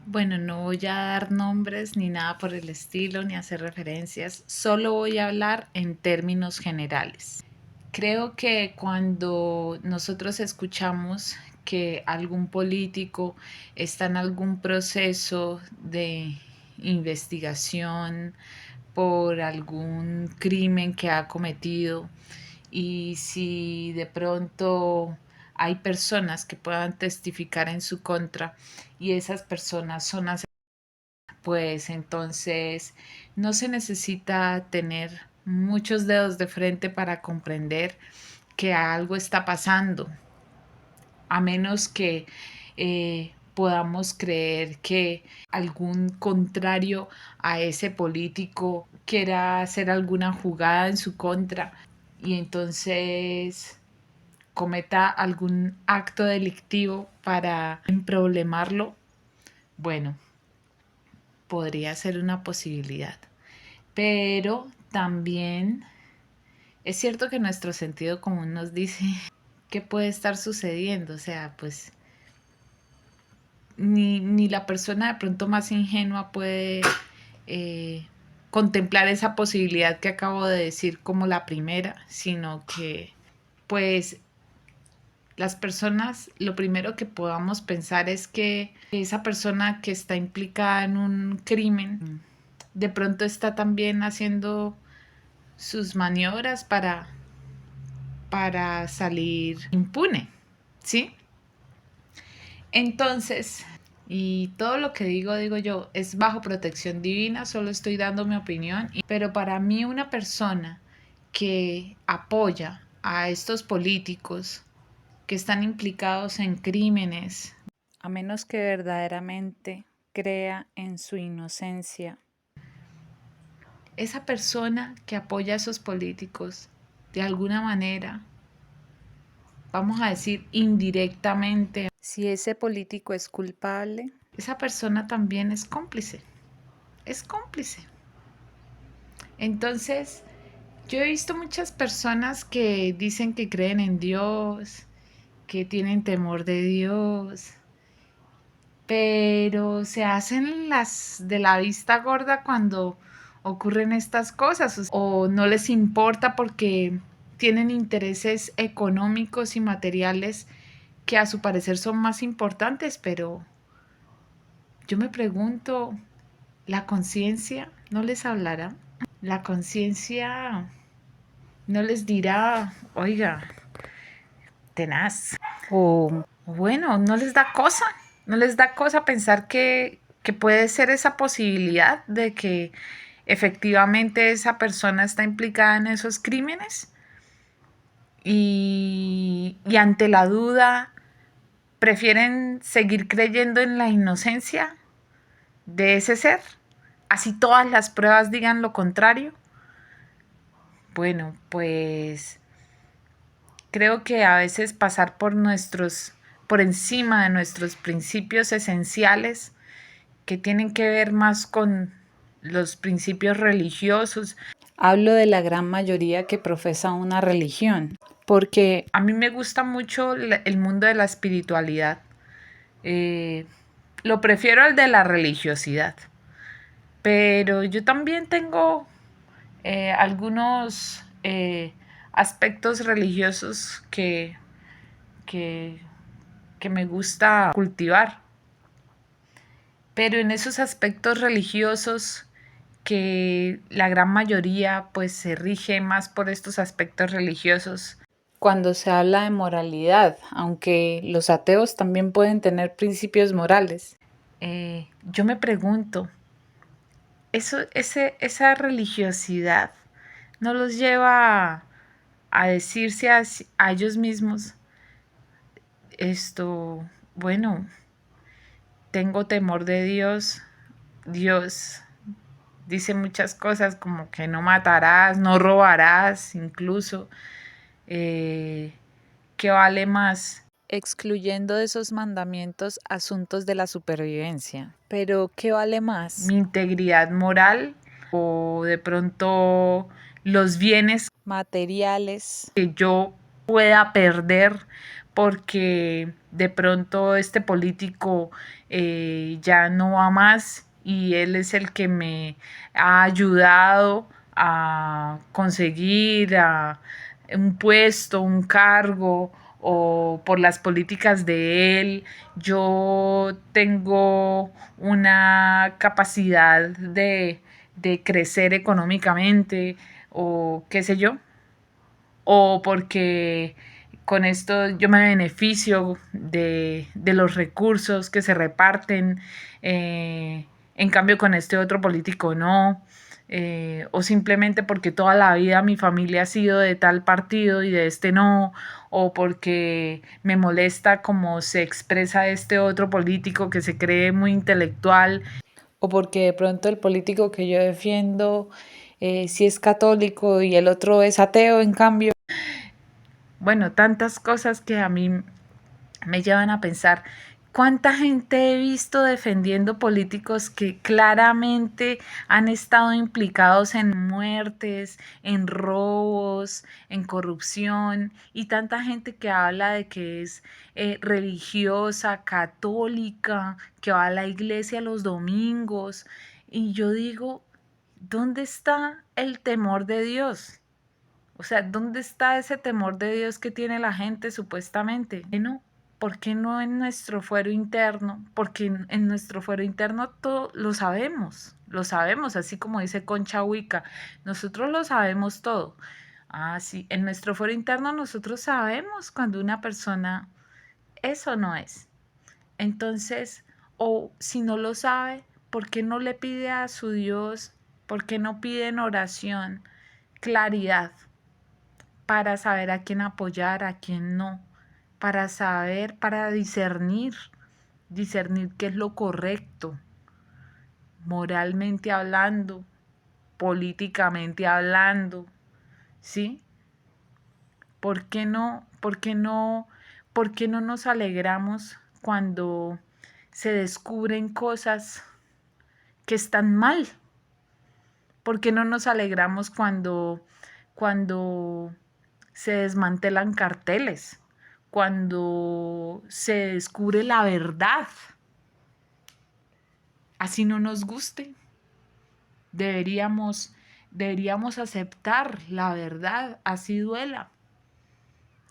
Bueno, no voy a dar nombres ni nada por el estilo, ni hacer referencias, solo voy a hablar en términos generales. Creo que cuando nosotros escuchamos que algún político está en algún proceso de investigación por algún crimen que ha cometido y si de pronto hay personas que puedan testificar en su contra y esas personas son asesinadas, pues entonces no se necesita tener muchos dedos de frente para comprender que algo está pasando, a menos que podamos creer que algún contrario a ese político quiera hacer alguna jugada en su contra y entonces cometa algún acto delictivo para emproblemarlo. Bueno, podría ser una posibilidad, pero también es cierto que nuestro sentido común nos dice qué puede estar sucediendo, o sea, pues ni la persona de pronto más ingenua puede eh, contemplar esa posibilidad que acabo de decir como la primera, sino que pues las personas, lo primero que podamos pensar es que esa persona que está implicada en un crimen de pronto está también haciendo sus maniobras para salir impune, ¿sí? Entonces, y todo lo que digo yo, es bajo protección divina, solo estoy dando mi opinión, pero para mí una persona que apoya a estos políticos que están implicados en crímenes, a menos que verdaderamente crea en su inocencia. esa persona que apoya a esos políticos, de alguna manera, vamos a decir indirectamente, Si ese político es culpable, esa persona también es cómplice, es cómplice. Entonces, yo he visto muchas personas que dicen que creen en Dios, que tienen temor de Dios, pero se hacen las de la vista gorda cuando ocurren estas cosas o no les importa porque tienen intereses económicos y materiales que a su parecer son más importantes, pero yo me pregunto, ¿la conciencia no les hablará? La conciencia no les dirá, oiga, tenaz. O bueno, no les da cosa, no les da cosa pensar que puede ser esa posibilidad de que efectivamente esa persona está implicada en esos crímenes y ante la duda prefieren seguir creyendo en la inocencia de ese ser, así todas las pruebas digan lo contrario. Bueno, pues creo que a veces pasar por encima de nuestros principios esenciales que tienen que ver más con los principios religiosos. hablo de la gran mayoría que profesa una religión, porque A mí me gusta mucho el mundo de la espiritualidad. Eh, lo prefiero al de la religiosidad. Pero yo también tengo algunos aspectos religiosos que, que me gusta cultivar. Pero en esos aspectos religiosos que la gran mayoría pues se rige más por estos aspectos religiosos. cuando se habla de moralidad, aunque los ateos también pueden tener principios morales. Yo me pregunto, esa religiosidad no los lleva a decirse a ellos mismos esto, bueno, tengo temor de Dios, Dios dice muchas cosas como que no matarás, no robarás, incluso, eh, ¿qué vale más? Excluyendo de esos mandamientos asuntos de la supervivencia. Pero, ¿qué vale más? ¿Mi integridad moral o de pronto los bienes Materiales. que yo pueda perder porque de pronto este político ya no va más y él es el que me ha ayudado a conseguir un puesto, un cargo o por las políticas de él, yo tengo una capacidad de crecer económicamente o qué sé yo, o porque con esto yo me beneficio de los recursos que se reparten, en cambio con este otro político no, o simplemente porque toda la vida mi familia ha sido de tal partido y de este no, o porque me molesta cómo se expresa este otro político que se cree muy intelectual, o porque de pronto el político que yo defiendo sí es católico y el otro es ateo, en cambio. bueno, tantas cosas que a mí me llevan a pensar cuánta gente he visto defendiendo políticos que claramente han estado implicados en muertes, en robos, en corrupción y tanta gente que habla de que es religiosa, católica, que va a la iglesia los domingos. Y yo digo, ¿dónde está el temor de Dios? O sea, ¿dónde está ese temor de Dios que tiene la gente supuestamente? No, ¿por qué no en nuestro fuero interno? Porque en nuestro fuero interno todo lo sabemos, así como dice Concha Huica, nosotros lo sabemos todo. Ah, sí, en nuestro fuero interno nosotros sabemos cuando una persona eso no es. Entonces, o si no lo sabe, ¿por qué no le pide a su Dios? ¿Por qué no pide en oración claridad? Para saber a quién apoyar, a quién no, para saber, para discernir qué es lo correcto, moralmente hablando, políticamente hablando, ¿sí? ¿Por qué no, por qué no, por qué no nos alegramos cuando se descubren cosas que están mal? ¿Por qué no nos alegramos cuando se desmantelan carteles, cuando se descubre la verdad? Así no nos guste. Deberíamos, deberíamos aceptar la verdad, así duela,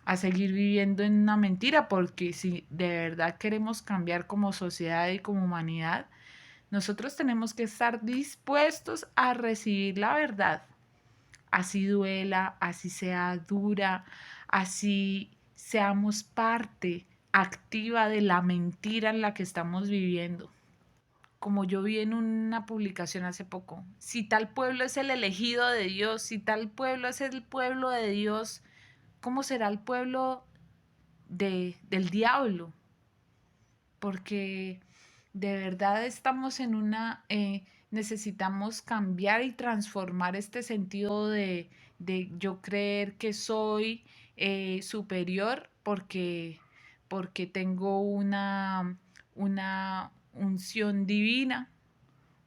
a seguir viviendo en una mentira, porque si de verdad queremos cambiar como sociedad y como humanidad, nosotros tenemos que estar dispuestos a recibir la verdad, así duela, así sea dura, así seamos parte activa de la mentira en la que estamos viviendo. Como yo vi en una publicación hace poco, si tal pueblo es el elegido de Dios, si tal pueblo es el pueblo de Dios, ¿cómo será el pueblo del diablo? Porque de verdad estamos en necesitamos cambiar y transformar este sentido de yo creer que soy superior porque tengo una unción divina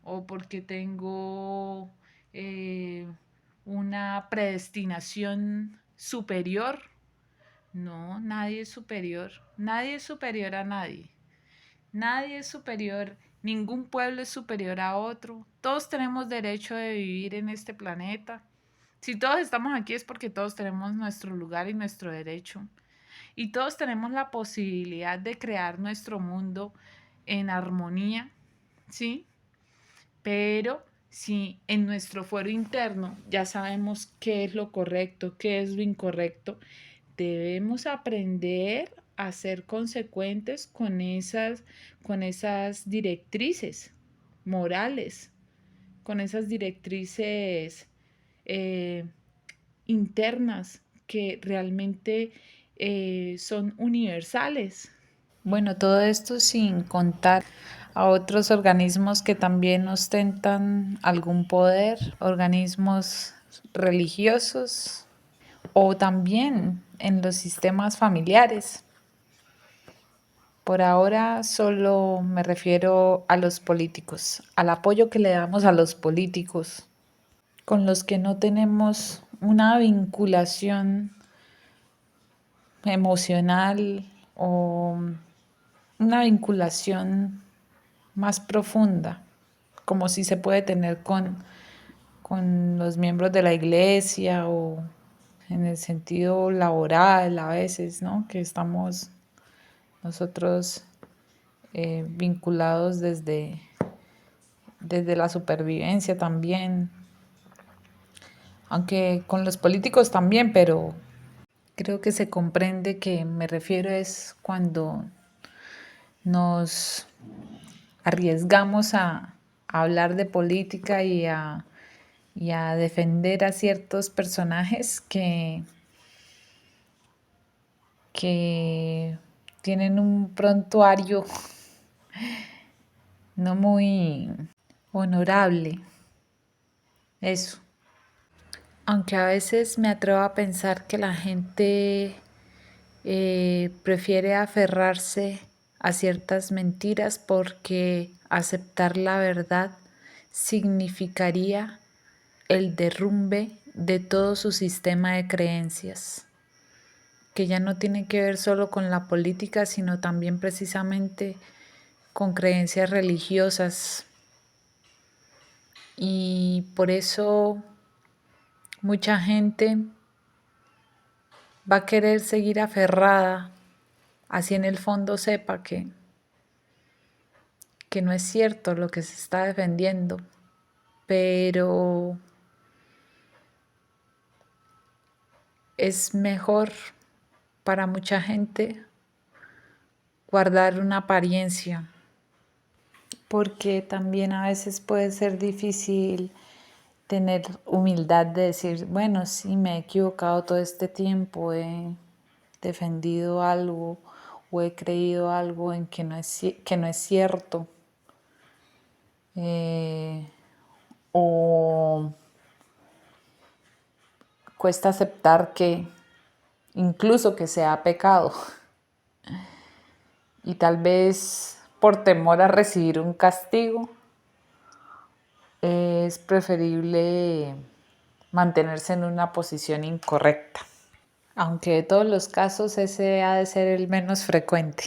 o porque tengo eh, una predestinación superior. No, nadie es superior a nadie. Nadie es superior, ningún pueblo es superior a otro. Todos tenemos derecho de vivir en este planeta. Si todos estamos aquí es porque todos tenemos nuestro lugar y nuestro derecho. Y todos tenemos la posibilidad de crear nuestro mundo en armonía, ¿sí? Pero si en nuestro fuero interno ya sabemos qué es lo correcto, qué es lo incorrecto, debemos aprender a ser consecuentes con esas directrices morales, con esas directrices eh, internas que realmente son universales. Bueno, todo esto sin contar a otros organismos que también ostentan algún poder, organismos religiosos o también en los sistemas familiares. Por ahora solo me refiero a los políticos, al apoyo que le damos a los políticos, con los que no tenemos una vinculación emocional o una vinculación más profunda, como si se puede tener con los miembros de la iglesia o en el sentido laboral a veces, ¿no? Que estamos nosotros vinculados desde la supervivencia también, aunque con los políticos también, pero creo que se comprende que me refiero es cuando nos arriesgamos a hablar de política y a defender a ciertos personajes que tienen un prontuario no muy honorable. Eso. Aunque a veces me atrevo a pensar que la gente prefiere aferrarse a ciertas mentiras porque aceptar la verdad significaría el derrumbe de todo su sistema de creencias, que ya no tiene que ver solo con la política, sino también precisamente con creencias religiosas. Y por eso mucha gente va a querer seguir aferrada, así en el fondo sepa que no es cierto lo que se está defendiendo, pero es mejor para mucha gente guardar una apariencia, porque también a veces puede ser difícil tener humildad de decir, bueno, sí, me he equivocado todo este tiempo, he defendido algo o he creído algo en que no es cierto. O cuesta aceptar que incluso que sea pecado y tal vez por temor a recibir un castigo es preferible mantenerse en una posición incorrecta, aunque de todos los casos ese ha de ser el menos frecuente.